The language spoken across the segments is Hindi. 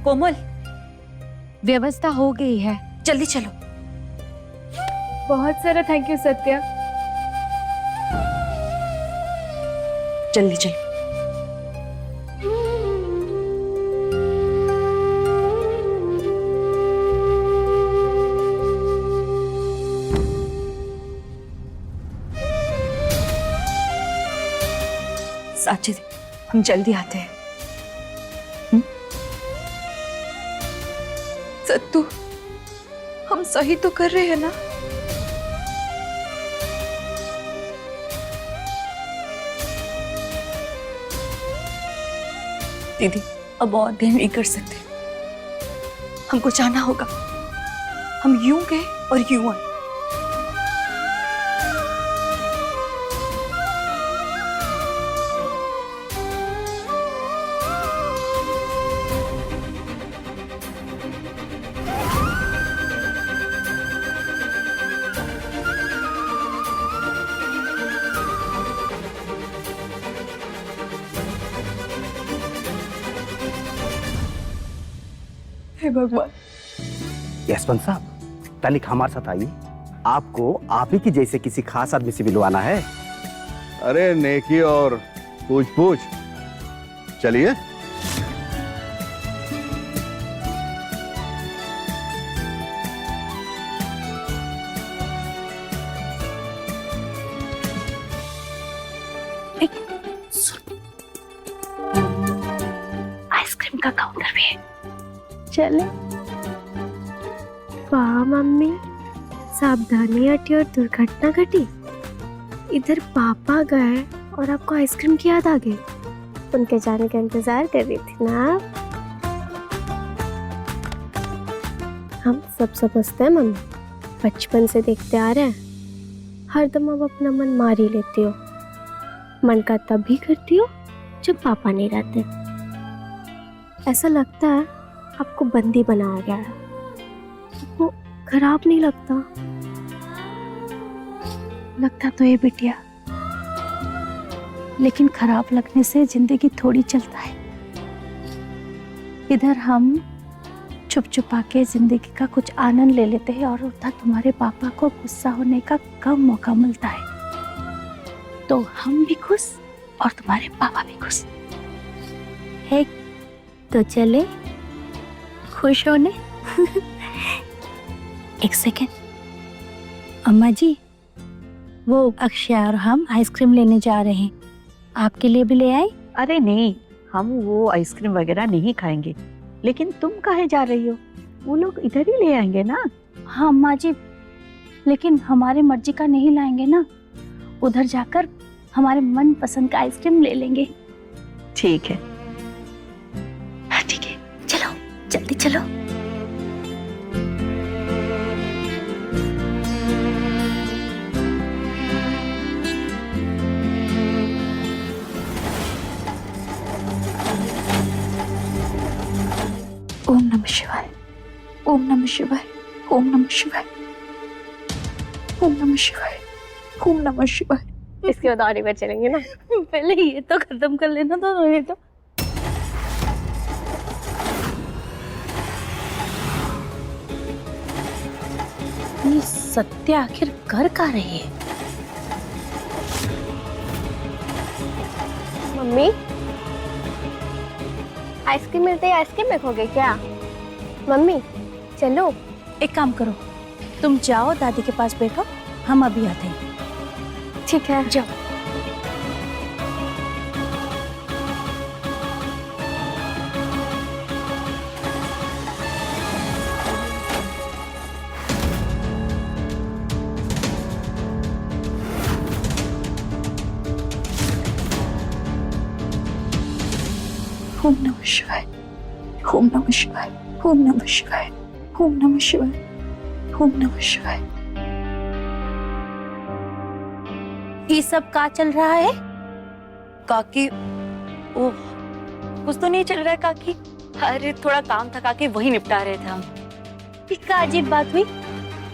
कोमल, व्यवस्था हो गई है, जल्दी चलो। बहुत सारा थैंक यू सत्या। जल्दी चलो। साची, हम जल्दी आते हैं। सत्तू, हम सही तो कर रहे हैं ना? दीदी, अब और देर नहीं कर सकते, हमको जाना होगा। हम यूं गए और यूं आए। हे भगवान। यशवंत साहब, तनिक हमारे साथ आइए। आपको आप ही की जैसे किसी खास आदमी से मिलवाना है। अरे नेकी और पूछ पूछ, चलिए। आइसक्रीम का काउंटर भी है। चले। वाह मम्मी, सावधानी हटी और दुर्घटना घटी। इधर पापा गए और आपको आइसक्रीम की याद आ गई। उनके जाने का इंतजार कर रही थी ना आप? हम सब समझते हैं मम्मी, बचपन से देखते आ रहे हैं। हरदम अब अपना मन मार ही लेती हो। मन का तब भी करती हो जब पापा नहीं रहते। ऐसा लगता है आपको बंदी बनाया गया है। आपको खराब नहीं लगता? लगता तो ये बिटिया, लेकिन खराब लगने से जिंदगी थोड़ी चलता है। इधर हम छुप छुपा के जिंदगी का कुछ आनंद ले लेते हैं और उधर तुम्हारे पापा को गुस्सा होने का कम मौका मिलता है। तो हम भी खुश और तुम्हारे पापा भी खुश है। तो चले खुश होने। एक सेकेंड, अम्मा जी, वो अक्षय और हम आइसक्रीम लेने जा रहे हैं, आपके लिए भी ले आए? अरे नहीं, हम वो आइसक्रीम वगैरह नहीं खाएंगे। लेकिन तुम काहे जा रही हो? वो लोग इधर ही ले आएंगे ना। हाँ अम्मा जी, लेकिन हमारे मर्जी का नहीं लाएंगे ना। उधर जाकर हमारे मन पसंद का आइसक्रीम ले लेंगे। ठीक है। हाँ ठीक है, चलो जल्दी चलो। ओम नमः शिवाय, ओम नमः शिवाय, ओम नमः शिवाय, ओम नमः शिवाय, ओम नमः शिवाय। इसके बाद और बार चलेंगे ना। पहले ये तो खत्म कर लेना तो ये तो। ये सत्य आखिर कर का रही है? मम्मी, आइसक्रीम मिलते ही आइसक्रीम में खो गई क्या? मम्मी चलो। एक काम करो, तुम जाओ दादी के पास बैठो, हम अभी आते हैं। ठीक है, जाओ। ओम नमः शिवाय, ओम नमः शिवाय, ओम नमः शिवाय, ओम नमः शिवाय, ओम नमः शिवाय। ये सब का चल रहा है? काकी, ओह, कुछ तो नहीं चल रहा है काकी। अरे थोड़ा काम था काकी, वही निपटा रहे थे हम। क्या अजीब बात हुई?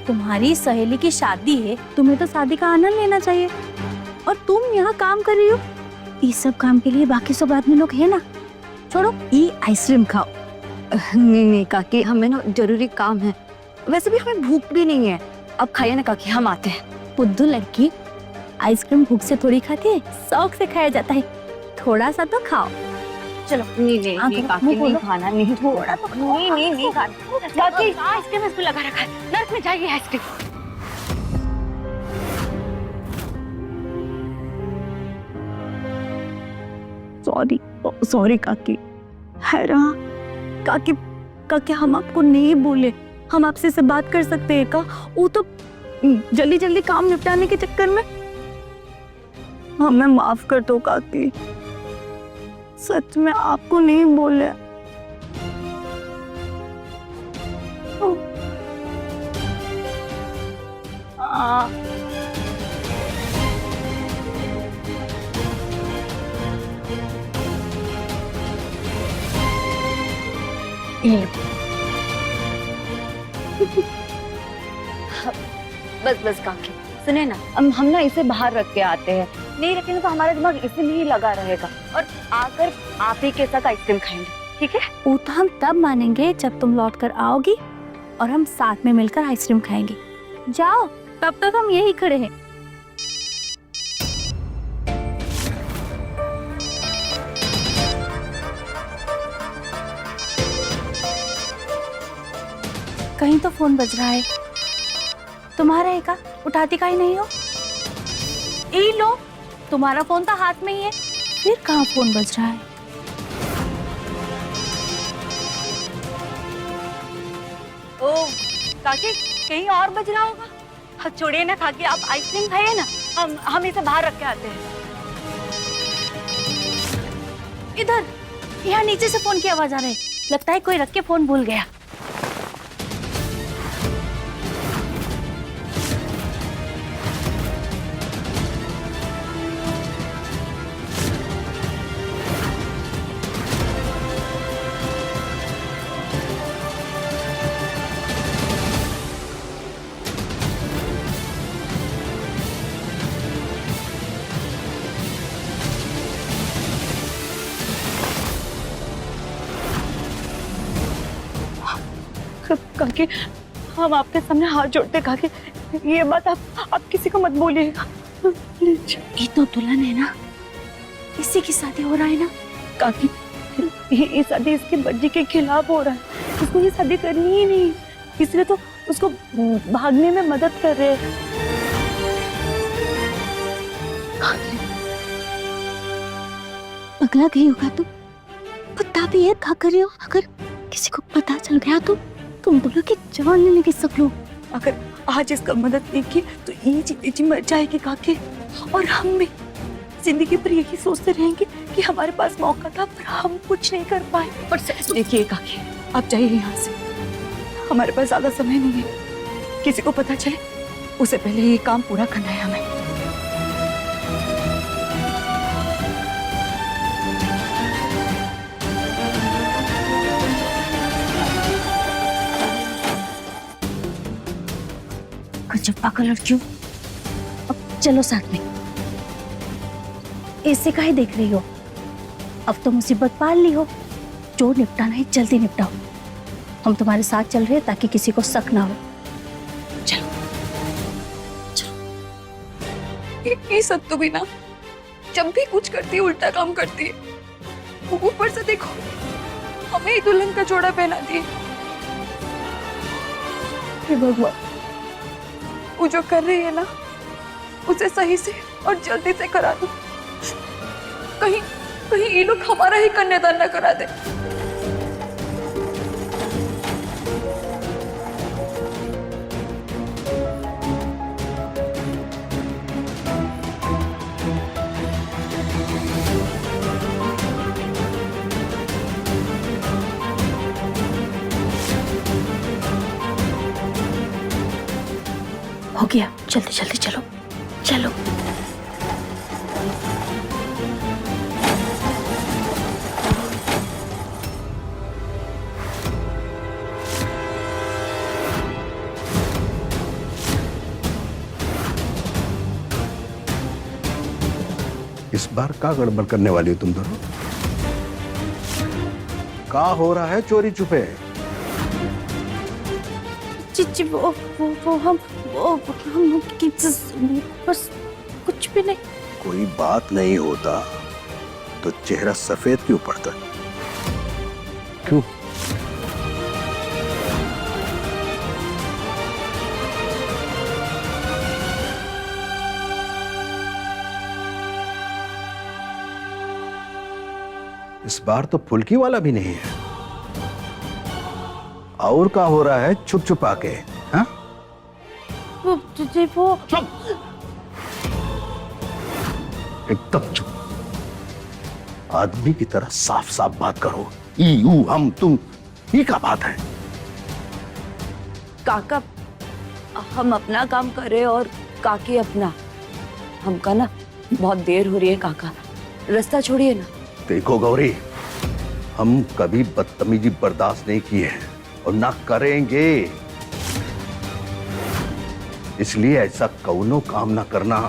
तुम्हारी सहेली की शादी है, तुम्हें तो शादी का आनंद लेना चाहिए, और तुम यहाँ काम कर रही हो। इस सब काम के लिए बाकी सब आदमी लोग है ना। छोड़ो, ये आइसक्रीम खाओ, नहीं नहीं काकी, हमें ना जरूरी काम है, वैसे भी हमें भूख भी नहीं है। अब खाइए ना काकी, हम आते हैं। बुद्धू लड़की, आइसक्रीम भूख से थोड़ी खाती है, शौक से खाया जाता है। थोड़ा सा तो खाओ। चलो। नहीं नहीं हाँ, नहीं तो काकी, मुंह नहीं खोलो। खाना, नहीं थोड़ा तो खाओ। नहीं नहीं नहीं खाना काकी। आइसक्रीम इसको लगा रखा है, नर्क में जाइए आइसक्रीम। सॉरी सॉरी काकी। हैरा काकी, काकी हम आपको नहीं बोले, हम आपसे से बात कर सकते हैं का? वो तो जल्दी जल्दी काम निपटाने के चक्कर में हमें माफ कर दो काकी। सच में आपको नहीं बोले। ये लो। बस बस काकी, सुने ना, हम ना इसे बाहर रख के आते हैं। नहीं रखेंगे तो हमारा दिमाग इसीलिए ही लगा रहेगा, और आकर आप ही के साथ आइसक्रीम खाएंगे, ठीक है? वो तो हम तब मानेंगे जब तुम लौट कर आओगी और हम साथ में मिलकर आइसक्रीम खाएंगे। जाओ, तब तक हम यही खड़े हैं। कहीं तो फोन बज रहा है। तुम्हारा है का? उठाती काहे नहीं हो? ए लो, तुम्हारा फोन तो हाथ में ही है, फिर कहाँ फोन बज रहा है? ओ काकी, कहीं और बज रहा होगा। हाँ, छोड़िए ना काकी, आप आइसक्रीम खाइए ना, हम इसे बाहर रख के आते हैं। इधर, यहाँ नीचे से फोन की आवाज आ रही है। लगता है कोई रख के फोन भूल गया। काकी, हम आपके सामने हाथ जोड़ते काकी, ये बात आप किसी को मत बोलिएगा प्लीज। ये तो दुल्हन है ना, इसी की शादी हो रहा है ना। काकी, ये शादी इसकी मर्जी के खिलाफ हो रहा है, उसको ये शादी करनी ही नहीं, इसलिए तो उसको भागने में मदद कर रहे हैं। पगला गई होगा तुम, पता भी है क्या कर रहे हो। अगर किसी को पता चल गया तो तुम दोनों की जान लेने के सब लोग। अगर आज इसका मदद नहीं की तो ये जी मर जाएगी काकी, और हम भी जिंदगी भर यही सोचते रहेंगे कि हमारे पास मौका था पर हम कुछ नहीं कर पाए। पर देखिए काकी, आप जाइए यहाँ से, हमारे पास ज्यादा समय नहीं है। किसी को पता चले उससे पहले ये काम पूरा करना है हमें। गजब पागल लड़कियों। अब चलो साथ में। ऐसे काहे देख रही हो? अब तो मुसीबत पाल ली हो, जो निपटाना है जल्दी निपटाओ। हम तुम्हारे साथ चल रहे हैं ताकि किसी को शक ना हो। चलो चलो। ये सब तो भी ना, जब भी कुछ करती है उल्टा काम करती है। ऊपर से देखो, हमें ही दुल्हन का जोड़ा पहना दिए। हे भगवान, वो जो कर रही है ना, उसे सही से और जल्दी से करा दो। कहीं कहीं ये लोग हमारा ही कन्यादान न करा दे। हो गया, जल्दी जल्दी चलो चलो। इस बार क्या गड़बड़ करने वाली हो तुम दोनों? का हो रहा है चोरी छुपे? जी वो हम बस कुछ भी नहीं। कोई बात नहीं होता तो चेहरा सफेद क्यों पड़ता? क्यों? इस बार तो फुल्की वाला भी नहीं है। और क्या हो रहा है छुप छुपा के? हाँ? वो चुप, एकदम चुप। आदमी की तरह साफ साफ बात करो। ई ऊ हम तुम, ये क्या बात है? काका, हम अपना काम करें और काकी अपना। हमका ना बहुत देर हो रही है काका, रास्ता छोड़िए ना। देखो गौरी, हम कभी बदतमीजी बर्दाश्त नहीं किए हैं और ना करेंगे। इसलिए ऐसा कौनो काम ना करना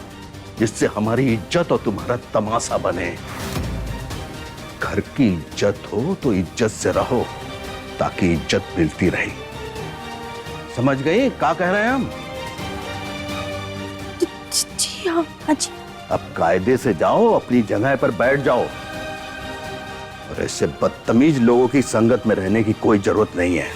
जिससे हमारी इज्जत और तुम्हारा तमाशा बने। घर की इज्जत हो तो इज्जत से रहो ताकि इज्जत मिलती रहे। समझ गई क्या कह रहे हैं हम? जी हाँ जी। अब कायदे से जाओ, अपनी जगह पर बैठ जाओ और ऐसे बदतमीज लोगों की संगत में रहने की कोई जरूरत नहीं है।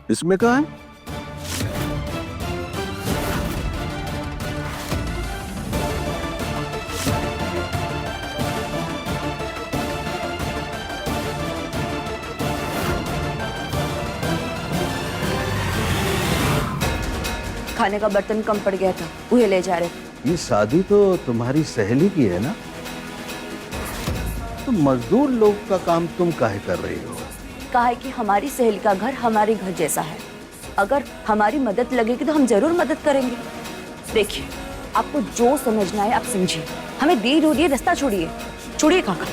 इसमें कहा है? खाने का बर्तन कम पड़ गया था, वही ले जा रहे। ये शादी तो तुम्हारी सहेली की है ना? तो मजदूर लोग का काम तुम काहे कर रही हो? कहा है कि हमारी सहेली का घर हमारे घर जैसा है, अगर हमारी मदद लगेगी तो हम जरूर मदद करेंगे। देखिए, आपको जो समझना है आप समझिए, हमें देर हो रही है, रास्ता छोड़िए। छोड़िए काका।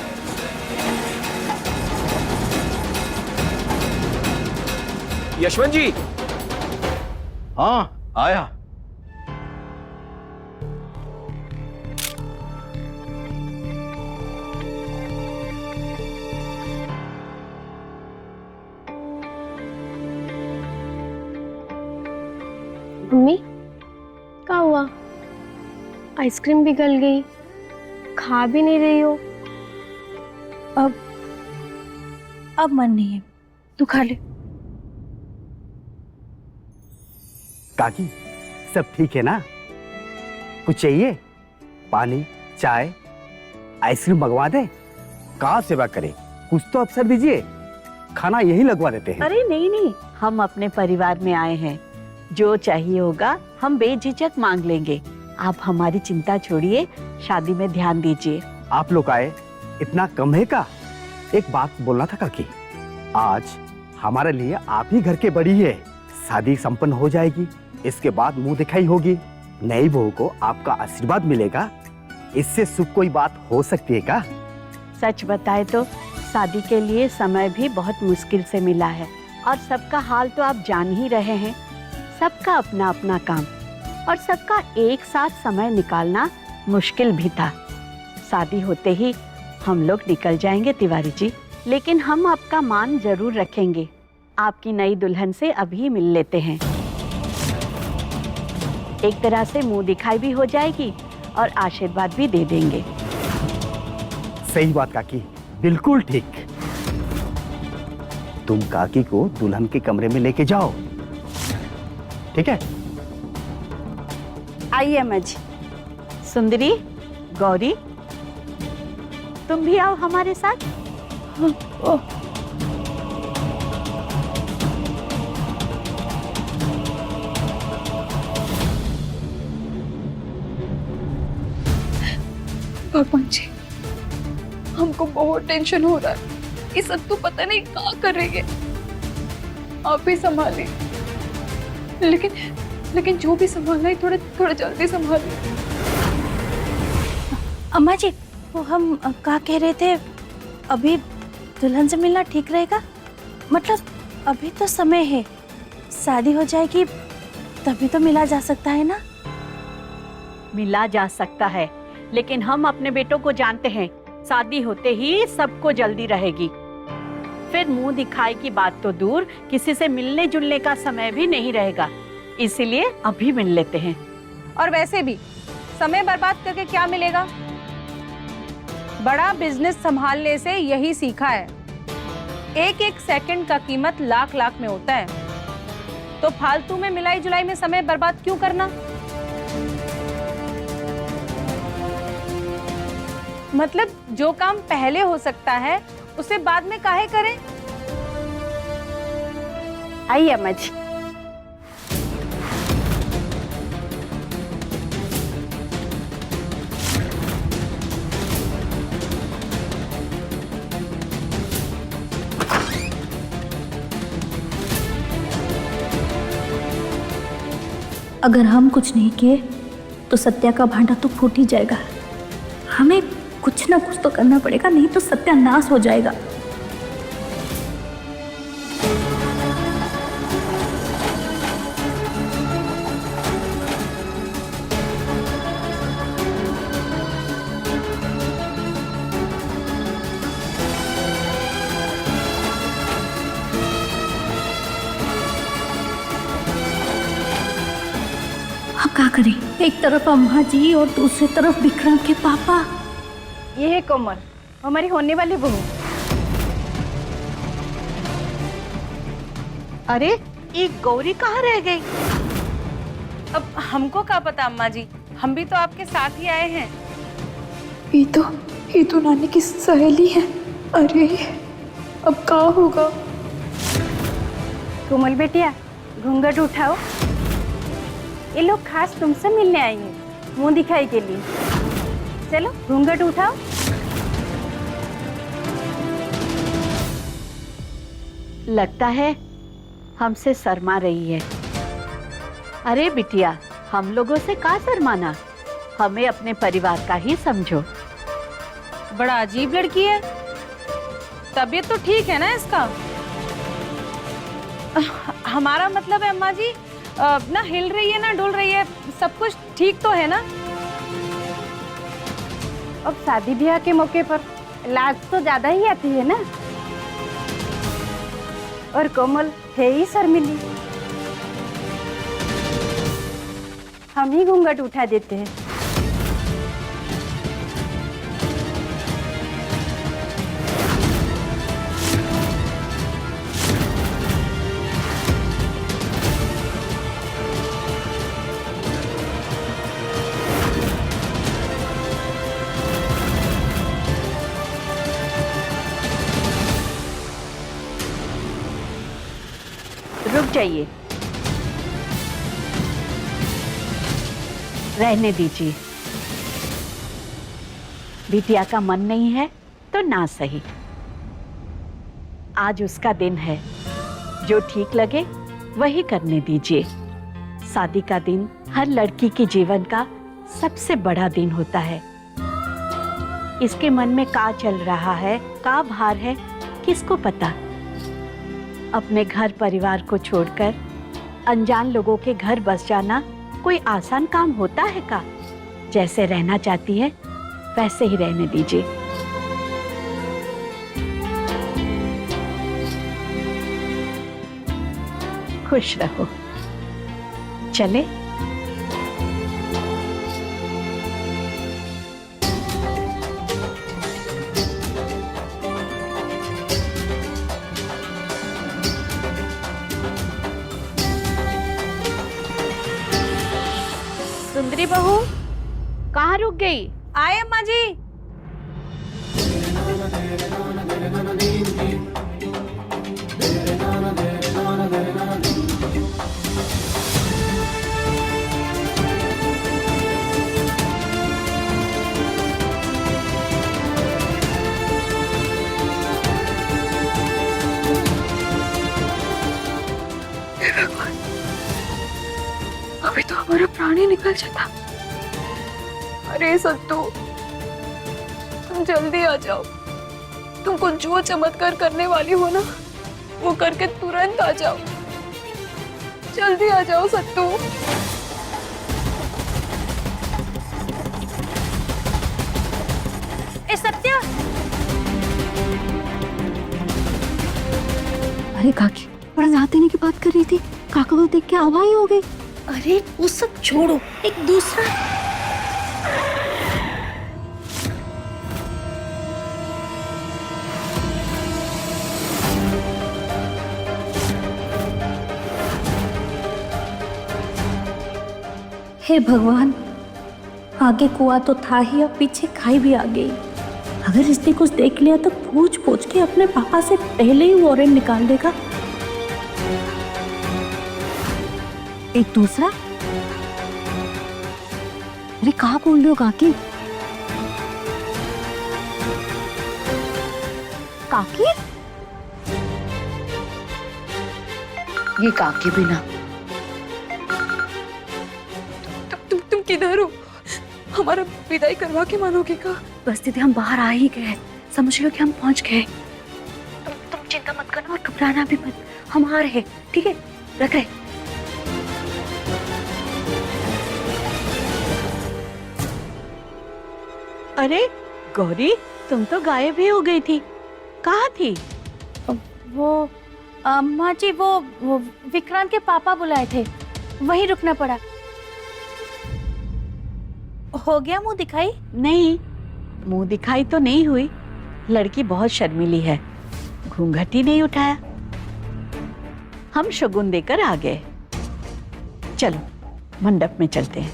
यशवंत जी। हाँ आया। मम्मी, क्या हुआ? आइसक्रीम भी गल गई, खा भी नहीं रही हो। अब मन नहीं है, तू खा ले। काकी, सब ठीक है ना? कुछ चाहिए? पानी, चाय, आइसक्रीम मंगवा दे? कहाँ सेवा करें? कुछ तो अवसर दीजिए, खाना यही लगवा देते हैं। अरे नहीं नहीं, हम अपने परिवार में आए हैं, जो चाहिए होगा हम बेझिझक मांग लेंगे। आप हमारी चिंता छोड़िए, शादी में ध्यान दीजिए। आप लोग आए, इतना कम है का? एक बात बोलना था काकी, आज हमारे लिए आप ही घर के बड़ी है। शादी संपन्न हो जाएगी, इसके बाद मुंह दिखाई होगी, नई बहू को आपका आशीर्वाद मिलेगा। इससे शुभ कोई बात हो सकती है क्या? सच बताए तो शादी के लिए समय भी बहुत मुश्किल से मिला है, और सबका हाल तो आप जान ही रहे हैं। सबका अपना अपना काम और सबका एक साथ समय निकालना मुश्किल भी था। शादी होते ही हम लोग निकल जाएंगे तिवारी जी, लेकिन हम आपका मान जरूर रखेंगे। आपकी नई दुल्हन से अभी मिल लेते हैं, एक तरह से मुंह दिखाई भी हो जाएगी और आशीर्वाद भी दे देंगे। सही बात काकी, बिल्कुल ठीक। तुम काकी को दुल्हन के कमरे में लेके जाओ, ठीक है? आइए अम्मा जी। सुंदरी, गौरी, तुम भी आओ हमारे साथ। भगवान जी, हमको बहुत टेंशन हो रहा है। ये सब तो पता नहीं क्या कर रही है, आप ही संभालें। लेकिन जो भी संभालना है थोड़ा जल्दी संभालें। अम्मा जी, वो हम क्या कह रहे थे, अभी दुल्हन से मिलना ठीक रहेगा? मतलब अभी तो समय है, शादी हो जाएगी तभी तो मिला जा सकता है ना। मिला जा सकता है, लेकिन हम अपने बेटों को जानते हैं, शादी होते ही सबको जल्दी रहेगी। फिर मुंह दिखाई की बात तो दूर, किसी से मिलने जुलने का समय भी नहीं रहेगा। इसीलिए अभी मिल लेते हैं। और वैसे भी समय बर्बाद करके क्या मिलेगा? बड़ा बिजनेस संभालने से यही सीखा है, एक एक सेकंड का कीमत लाख लाख में होता है। तो फालतू में मिलाई जुलाई में समय बर्बाद क्यों करना? मतलब जो काम पहले हो सकता है उसे बाद में काहे करें? आइए अम्मा जी। अगर हम कुछ नहीं किए तो सत्या का भांडा तो फूट ही जाएगा। हमें कुछ ना कुछ तो करना पड़ेगा, नहीं तो सत्यानाश हो जाएगा। हम क्या करें? एक तरफ अम्मा जी और दूसरी तरफ विक्रम के पापा। ये है कोमल, हमारी होने वाली बहू। अरे ये गौरी कहाँ रह गई? अब हमको क्या पता अम्मा जी, हम भी तो आपके साथ ही आए हैं। ये तो नानी की सहेली है। अरे अब क्या होगा? कोमल बेटिया, घूंघट उठाओ। ये लोग खास तुमसे मिलने आई हैं, मुंह दिखाई के लिए। चलो घूंघट उठाओ। लगता है हमसे शर्मा रही है। अरे बिटिया, हम लोगों से का शर्माना, हमें अपने परिवार का ही समझो। बड़ा अजीब लड़की है। तबीयत तो ठीक है ना इसका? हमारा मतलब है अम्मा जी, ना हिल रही है ना डुल रही है, सब कुछ ठीक तो है ना? अब शादी ब्याह के मौके पर लाज तो ज्यादा ही आती है ना। और कोमल है ही शर्मिली। हम ही घूंघट उठा देते हैं। रुक जाइए, रहने दीजिए। बिटिया का मन नहीं है तो ना सही, आज उसका दिन है, जो ठीक लगे वही करने दीजिए। शादी का दिन हर लड़की के जीवन का सबसे बड़ा दिन होता है। इसके मन में का चल रहा है, का भार है, किसको पता। अपने घर परिवार को छोड़कर अनजान लोगों के घर बस जाना कोई आसान काम होता है का? जैसे रहना चाहती है वैसे ही रहने दीजिए। खुश रहो। चले। सुंदरी बहू, कहाँ रुक गई? आए अम्मा जी। अभी तो हमारा प्राण ही निकल जाता। अरे सत्तू, तुम जल्दी आ जाओ। तुमको जो चमत्कार करने वाली हो ना, वो करके तुरंत आ जाओ। जल्दी आ जाओ सत्तू। ए सत्या, अरे काकी बड़ा रात देने की बात कर रही थी, काका को देख के आवाज हो गई। अरे वो सब छोड़ो, एक दूसरा हे भगवान, आगे कुआं तो था ही, अब पीछे खाई भी आ गई। अगर इसने कुछ देख लिया तो पूछ पूछ के अपने पापा से पहले ही वारंट निकाल देगा। एक दूसरा, अरे कहाँ बोल रहे हो काकी? काकी? ये काकी भी ना। तुम किधर हो? हमारा विदाई करवा के मानोगे का? बस दीदी हम बाहर आ ही गए, समझ लो कि हम पहुंच गए। तुम चिंता मत करना और घबराना भी मत, हम आ रहे हैं, ठीक है? रख रहे। अरे गौरी, तुम तो गायब ही हो गई थी, कहाँ थी? वो अम्मा जी, वो विक्रांत के पापा बुलाए थे, वहीं रुकना पड़ा। हो गया मुंह दिखाई? नहीं, मुंह दिखाई तो नहीं हुई। लड़की बहुत शर्मीली है, घूंघट ही नहीं उठाया। हम शगुन देकर आ गए। चलो मंडप में चलते हैं।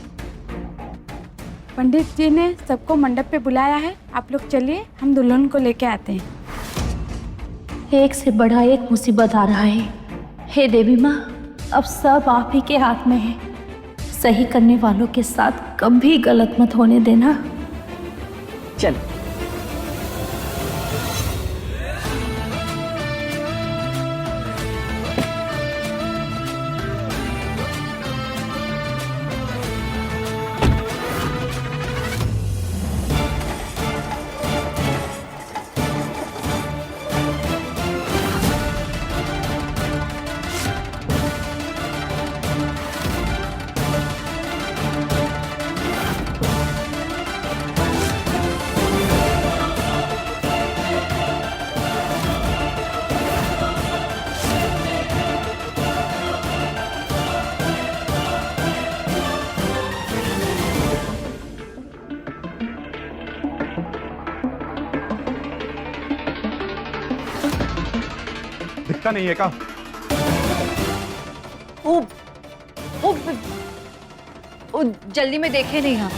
पंडित जी ने सबको मंडप पे बुलाया है, आप लोग चलिए, हम दुल्हन को लेके आते हैं। एक से बढ़ा एक मुसीबत आ रहा है। हे देवी माँ, अब सब आप ही के हाथ में है। सही करने वालों के साथ कभी गलत मत होने देना। चलो। दिखता नहीं है का? वो जल्दी में देखे नहीं हम।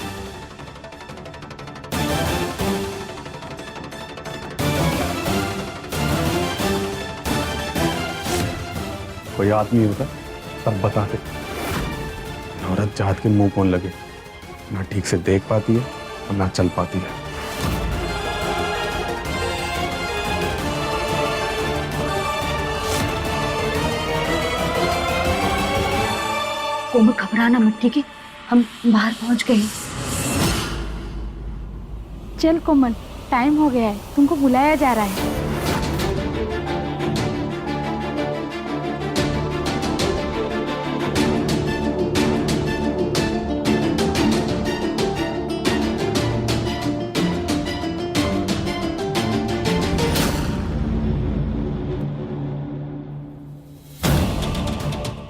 कोई आदमी होता तब बताते। औरत जात के मुंह कौन लगे, ना ठीक से देख पाती है और ना चल पाती है। कोमल घबराना मत, ठीक है? हम बाहर पहुंच गए। चल कोमल, टाइम हो गया है, तुमको बुलाया जा रहा है।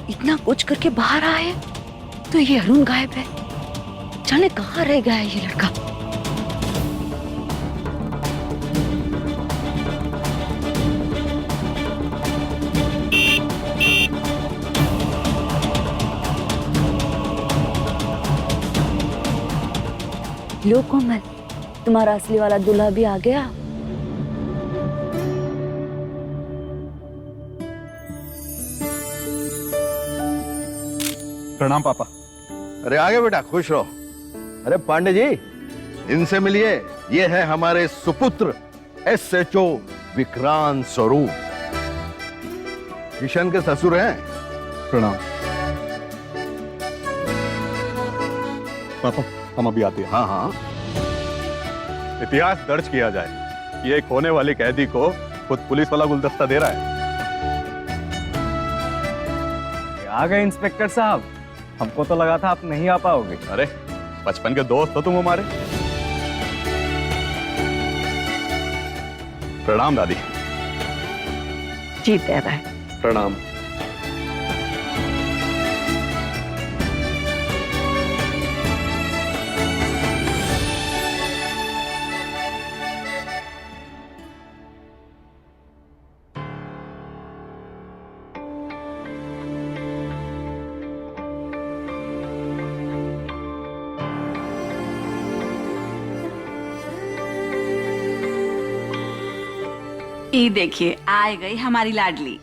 इतना कुछ करके बाहर आए तो ये अरुण गायब है। जाने कहाँ रह गया है ये लड़का। लो कोमल, तुम्हारा असली वाला दूल्हा भी आ गया। प्रणाम पापा। अरे आगे बेटा, खुश रहो। अरे पांडे जी, इनसे मिलिए, ये है हमारे सुपुत्र SHO विक्रांत स्वरूप, किशन के ससुर हैं। प्रणाम पापा, हम अभी आते हैं। हाँ हाँ। इतिहास दर्ज किया जाए कि एक होने वाली कैदी को खुद पुलिस वाला गुलदस्ता दे रहा है। आ गए इंस्पेक्टर साहब, हमको तो लगा था आप नहीं आ पाओगे। अरे बचपन के दोस्त हो तुम हमारे। प्रणाम दादी। जीते रहे। प्रणाम। ये देखिए आ गई हमारी लाडली।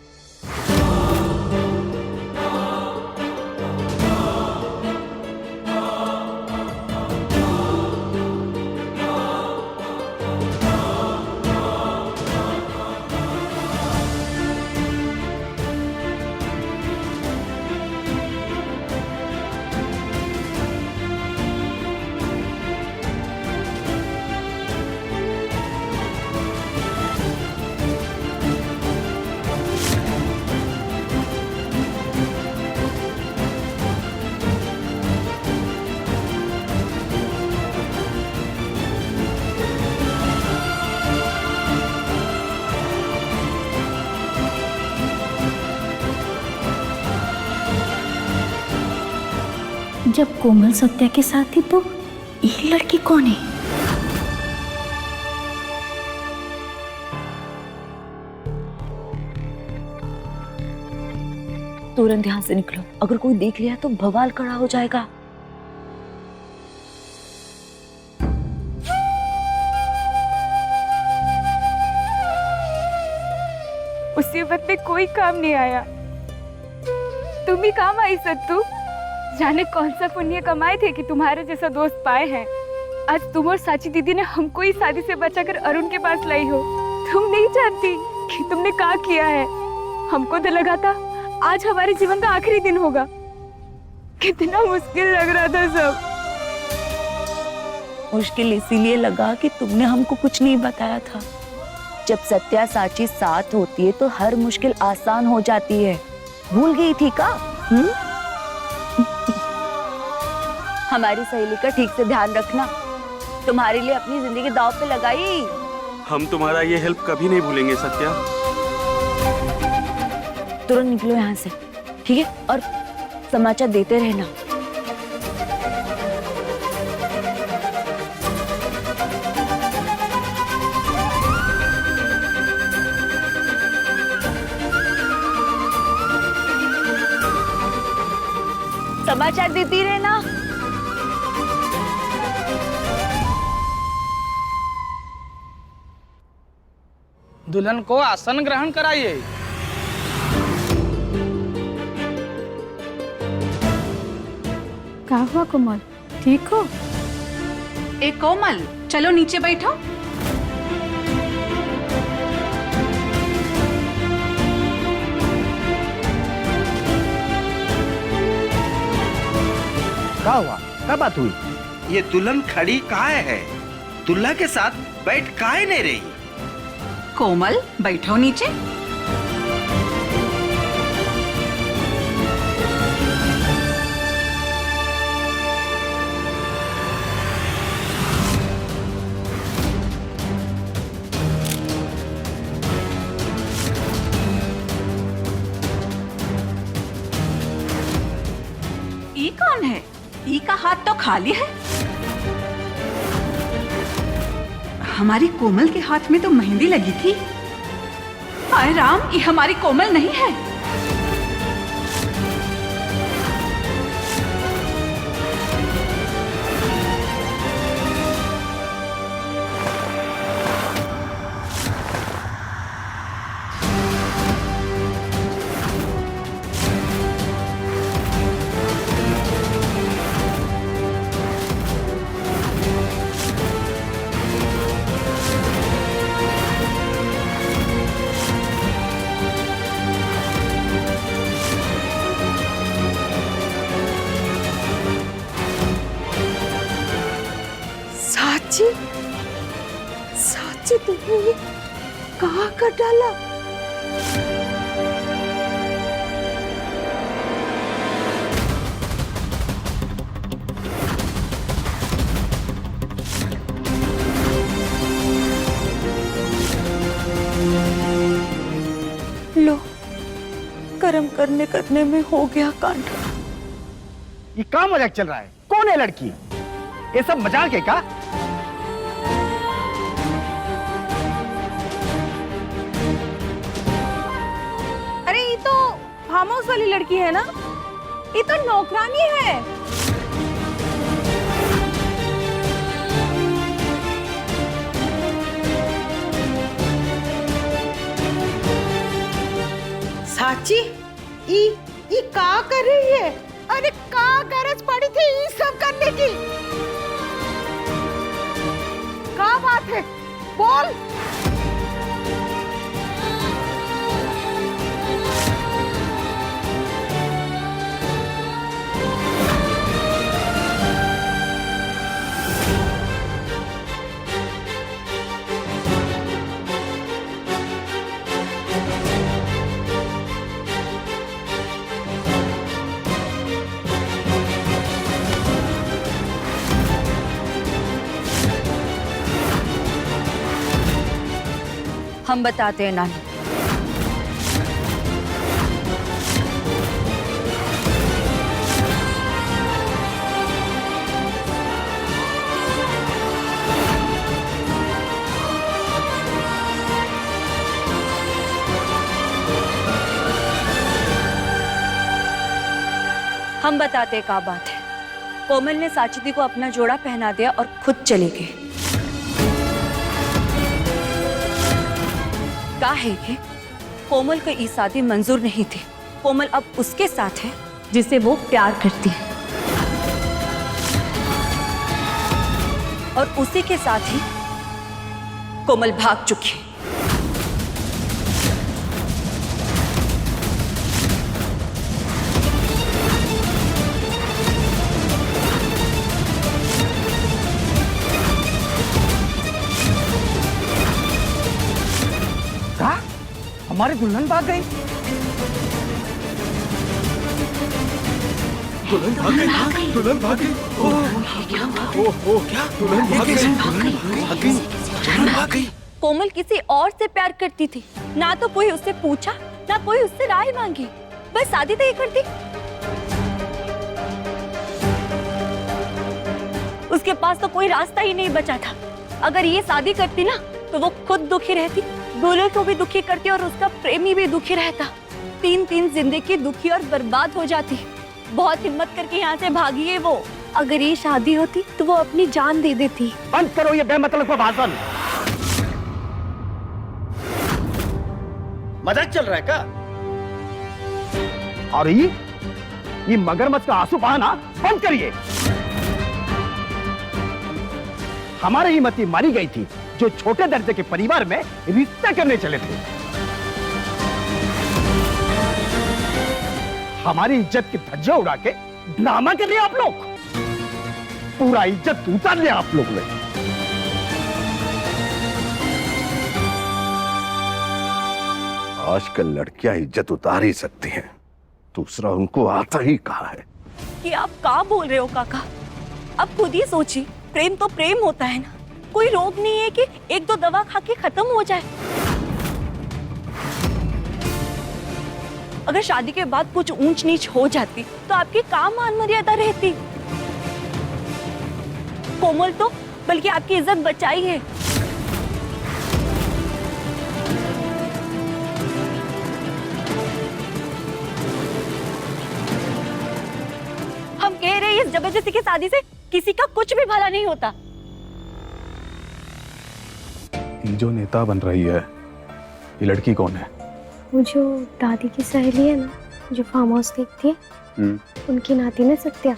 जब कोमल सत्या के साथ थी तो ये लड़की कौन है? तुरंत यहाँ से निकलो, अगर कोई देख लिया तो बवाल खड़ा हो जाएगा। मुसीबत में कोई काम नहीं आया, तुम ही काम आई सत्तू। जाने कौन सा पुण्य कमाए थे कि तुम्हारे जैसा दोस्त पाए हैं। आज तुम और साची दीदी ने हमको ही शादी से बचाकर अरुण के पास लाई हो। तुम नहीं जानती कि तुमने क्या किया है। हमको तो लगा था आज हमारे जीवन का आखिरी दिन होगा। कितना मुश्किल लग रहा था सब। मुश्किल इसीलिए लगा कि तुमने हमको कुछ नहीं बताया था। जब सत्या साची साथ होती है तो हर मुश्किल आसान हो जाती है। भूल गई थी का? हमारी सहेली का ठीक से ध्यान रखना। तुम्हारे लिए अपनी जिंदगी दांव पे लगाई। हम तुम्हारा ये हेल्प कभी नहीं भूलेंगे सत्या। तुरंत निकलो यहाँ से, ठीक है? और समाचार देते रहना। समाचार देती रहना। दुल्हन को आसन ग्रहण कराइए। क्या हुआ कोमल, ठीक हो? ए कोमल, चलो नीचे बैठो। क्या हुआ? क्या बात हुई? ये दुल्हन खड़ी काहे है? दुल्हा के साथ बैठ काहे नहीं रही? कोमल बैठो नीचे। ई कौन है? ई का हाथ तो खाली है। हमारी कोमल के हाथ में तो मेहंदी लगी थी। हाय राम, ये हमारी कोमल नहीं है। साची तुमने ये कहाँ कर डाला? लो, कर्म करने में हो गया कांड। ये क्या मजाक चल रहा है? कौन है लड़की? ये सब मजाक है क्या? अरे ये तो फार्म हाउस वाली लड़की है ना? ये तो नौकरानी है। साची, ई का कर रही है? अरे का गरज पड़ी थी ये सब करने की? का बात है? बोल। हम बताते हैं नानी। हम बताते हैं क्या बात है। कोमल ने साची दी को अपना जोड़ा पहना दिया और खुद चले गए। क्या है ये? कोमल को ये शादी मंजूर नहीं थी। कोमल अब उसके साथ है जिसे वो प्यार करती है, और उसी के साथ ही कोमल भाग चुकी है। हमारी दुल्हन भाग गई। दुल्हन भाग गई। दुल्हन भाग गई। क्या? दुल्हन भाग गई। कोमल किसी और से प्यार करती थी। ना तो कोई उससे पूछा, ना कोई उससे राय मांगी, बस शादी तय कर दी। उसके पास तो कोई रास्ता ही नहीं बचा था। अगर ये शादी करती ना तो वो खुद दुखी रहती, दूल्हे को भी दुखी करती और उसका प्रेमी भी दुखी रहता। तीन जिंदगी दुखी और बर्बाद हो जाती। बहुत हिम्मत करके यहाँ से भागी है वो। अगर ये शादी होती तो वो अपनी जान दे देती। बंद करो ये बेमतलब का भाषण। मजाक चल रहा है क्या? और ये मगरमच्छ का आंसू बहाना बंद करिए। हमारे ही मती मारी गई थी जो छोटे दर्जे के परिवार में रिश्ता करने चले थे। हमारी इज्जत की धज्जियां उड़ा के ड्रामा कर रहे आप लोग। पूरा इज्जत उतार लिया आप लोग ने। आजकल लड़कियां इज्जत उतार ही सकती हैं, दूसरा उनको आता ही कहा है। कि आप क्या बोल रहे हो काका? अब खुद ही सोचिए, प्रेम तो प्रेम होता है ना। कोई रोग नहीं है कि एक दो दवा खा के खत्म हो जाए। अगर शादी के बाद कुछ ऊंच नीच हो जाती तो आपकी काम मान मर्यादा रहती। कोमल तो बल्कि आपकी इज्जत बचाई है। हम कह रहे हैं इस जबरदस्ती की शादी से किसी का कुछ भी भला नहीं होता। ये जो नेता बन रही है, ये लड़की कौन है? वो जो दादी की सहेली है ना, जो फार्म हाउस देखती है, उनकी नाती ने सत्या।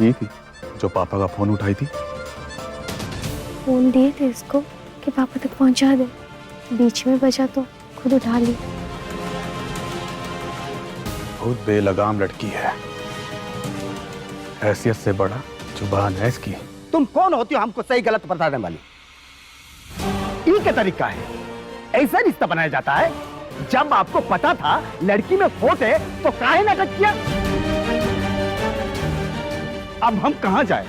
ये थी जो पापा का फोन उठाई थी? फोन दिए थे इसको कि पापा तक पहुंचा दे, बीच में बजा तो खुद उठा ली। बहुत बेलगाम लड़की है, हैसियत से बड़ा जुबान है इसकी। तुम कौन होती हो हमको सही गलत बताने वाली? ये क्या तरीका है? ऐसा रिश्ता बनाया जाता है? जब आपको पता था लड़की में खोट है तो काहे नाटक किया? अब हम कहां जाए?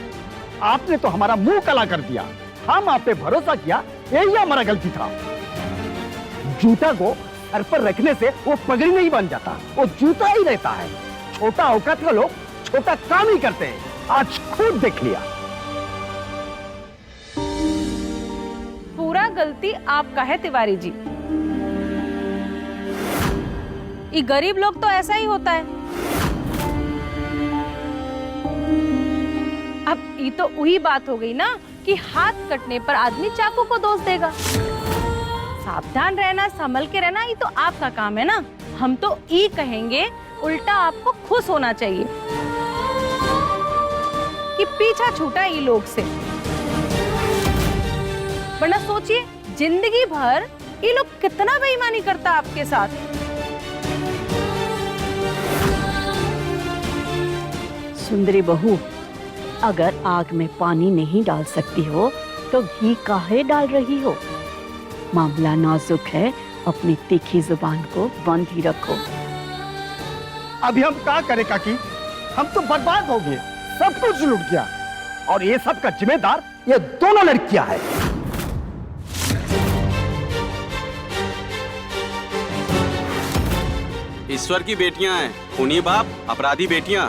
आपने तो हमारा मुंह काला कर दिया। हम आप पे भरोसा किया, यही हमारा गलती था। जूता को सर पर रखने से वो पगड़ी नहीं बन जाता, वो जूता ही रहता है। छोटा औकात का लोग छोटा काम ही करते हैं, आज खुद देख लिया। पूरा गलती आपका है तिवारी जी। ये गरीब लोग तो ऐसा ही होता है। अब ये तो वही बात हो गई ना कि हाथ कटने पर आदमी चाकू को दोष देगा। सावधान रहना, संभल के रहना, ये तो आपका काम है ना। हम तो ये कहेंगे उल्टा आपको खुश होना चाहिए कि पीछा छूटा ये लोग से। वरना सोचिए जिंदगी भर ये लोग कितना बेईमानी करता आपके साथ। सुंदरी बहू, अगर आग में पानी नहीं डाल सकती हो तो घी काहे डाल रही हो? मामला नाजुक है, अपनी तीखी जुबान को बंद ही रखो। अभी हम क्या करें काकी? हम तो बर्बाद हो गए, सब कुछ लूट गया, और ये सब का जिम्मेदार ये दोनों लड़कियां हैं। ईश्वर की बेटियां हैं, खूनी बाप अपराधी बेटियां।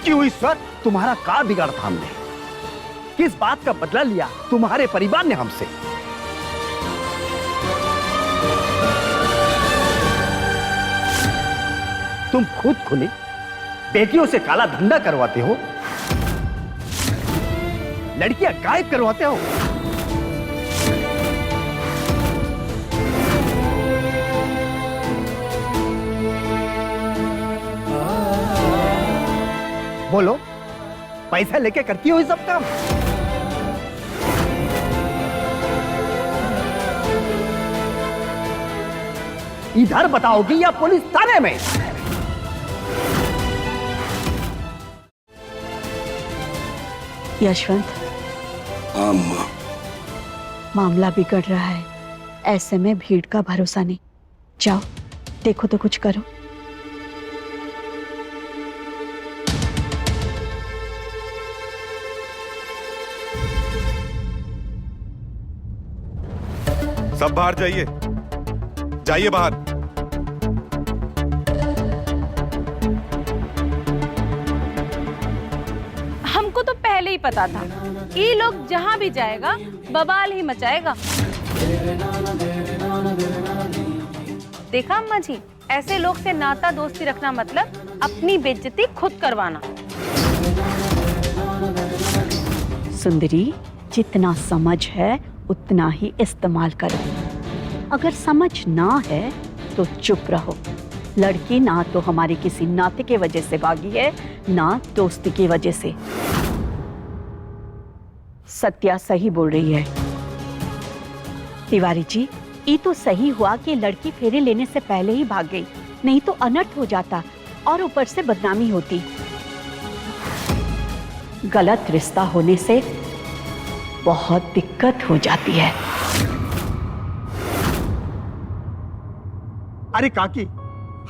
क्यों ईश्वर, तुम्हारा का बिगाड़ था हमने? किस बात का बदला लिया तुम्हारे परिवार ने हमसे? तुम खुद खुली बेटियों से काला धंधा करवाते हो, लड़कियां गायब करवाते हो। बोलो, पैसा लेके करती हो ये सब काम? इधर बताओगी या पुलिस थाने में? यशवंत, अम्मा, मामला बिगड़ रहा है। ऐसे में भीड़ का भरोसा नहीं। जाओ देखो तो कुछ करो। सब बाहर जाइए, जाइए बाहर। हमको तो पहले ही पता था ये लोग जहाँ भी जाएगा बवाल ही मचाएगा। देखा अम्मा जी, ऐसे लोग से नाता दोस्ती रखना मतलब अपनी बेइज्जती खुद करवाना। सुंदरी, जितना समझ है उतना ही इस्तेमाल करो। अगर समझ ना है तो चुप रहो। लड़की ना तो हमारे किसी नाते के वजह से भागी है, ना दोस्ती की वजह से। सत्या सही बोल रही है। तिवारी जी, ये तो सही हुआ कि लड़की फेरे लेने से पहले ही भाग गई, नहीं तो अनर्थ हो जाता और ऊपर से बदनामी होती। गलत रिश्ता होने से बहुत दिक्कत हो जाती है। अरे काकी,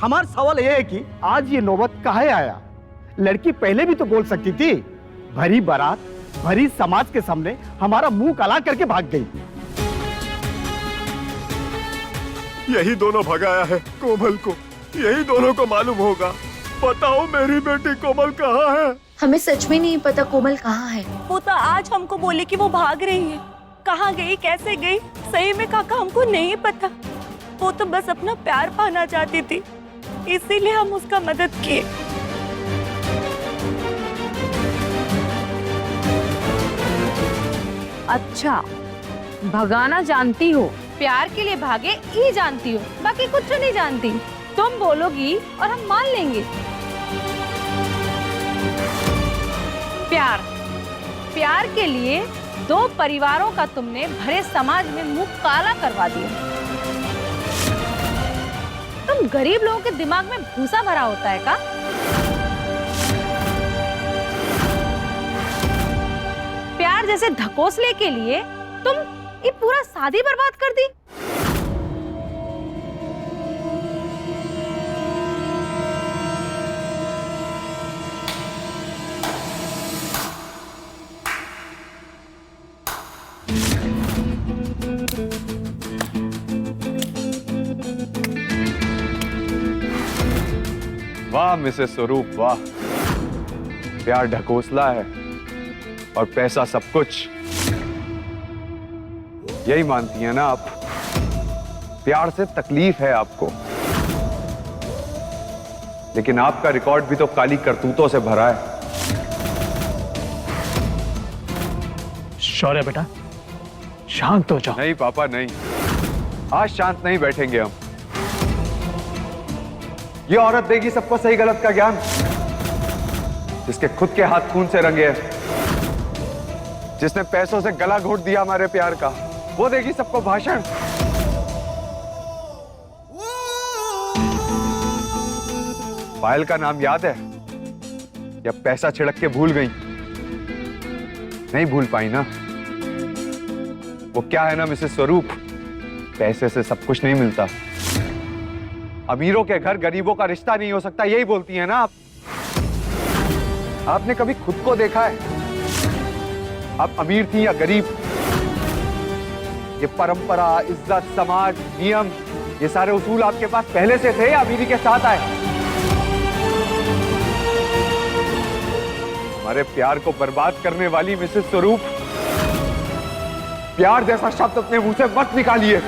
हमारा सवाल यह है कि आज ये नौबत काहे आया? लड़की पहले भी तो बोल सकती थी। भरी बारात, भरी समाज के सामने हमारा मुंह काला करके भाग गई। यही दोनों भगाया है कोमल को, यही दोनों को मालूम होगा। बताओ मेरी बेटी कोमल कहाँ है? हमें सच में नहीं पता कोमल कहाँ है। वो तो आज हमको बोले कि वो भाग रही है। कहाँ गई, कैसे गई, सही में काका हमको नहीं पता। वो तो बस अपना प्यार पाना चाहती थी, इसीलिए हम उसका मदद किए। अच्छा, भगाना जानती हो, प्यार के लिए भागे ही जानती हो, बाकी कुछ नहीं जानती। तुम बोलोगी और हम मान लेंगे। प्यार, प्यार के लिए दो परिवारों का तुमने भरे समाज में मुंह काला करवा दिया। तुम गरीब लोगों के दिमाग में भूसा भरा होता है का? प्यार जैसे धकोसले के लिए तुम ये पूरा शादी बर्बाद कर दी। वाह मिसेस स्वरूप वाह, प्यार ढकोसला है और पैसा सब कुछ, यही मानती हैं ना आप? प्यार से तकलीफ है आपको, लेकिन आपका रिकॉर्ड भी तो काली करतूतों से भरा है। शौर्य बेटा, शांत हो जाओ। नहीं पापा नहीं, आज शांत नहीं बैठेंगे हम। ये औरत देगी सबको सही गलत का ज्ञान, जिसके खुद के हाथ खून से रंगे हैं, जिसने पैसों से गला घोट दिया हमारे प्यार का, वो देगी सबको भाषण। पायल का नाम याद है या पैसा छिड़क के भूल गई? नहीं भूल पाई ना। वो क्या है ना मिसेस स्वरूप, पैसे से सब कुछ नहीं मिलता। अमीरों के घर गरीबों का रिश्ता नहीं हो सकता, यही बोलती है ना आप। आपने कभी खुद को देखा है? आप अमीर थी या गरीब? ये परंपरा, इज्जत, समाज, नियम, ये सारे उसूल आपके पास पहले से थे या अमीरी के साथ आए? हमारे प्यार को बर्बाद करने वाली मिसेस स्वरूप, प्यार जैसा शब्द अपने मुंह से मत निकालिए।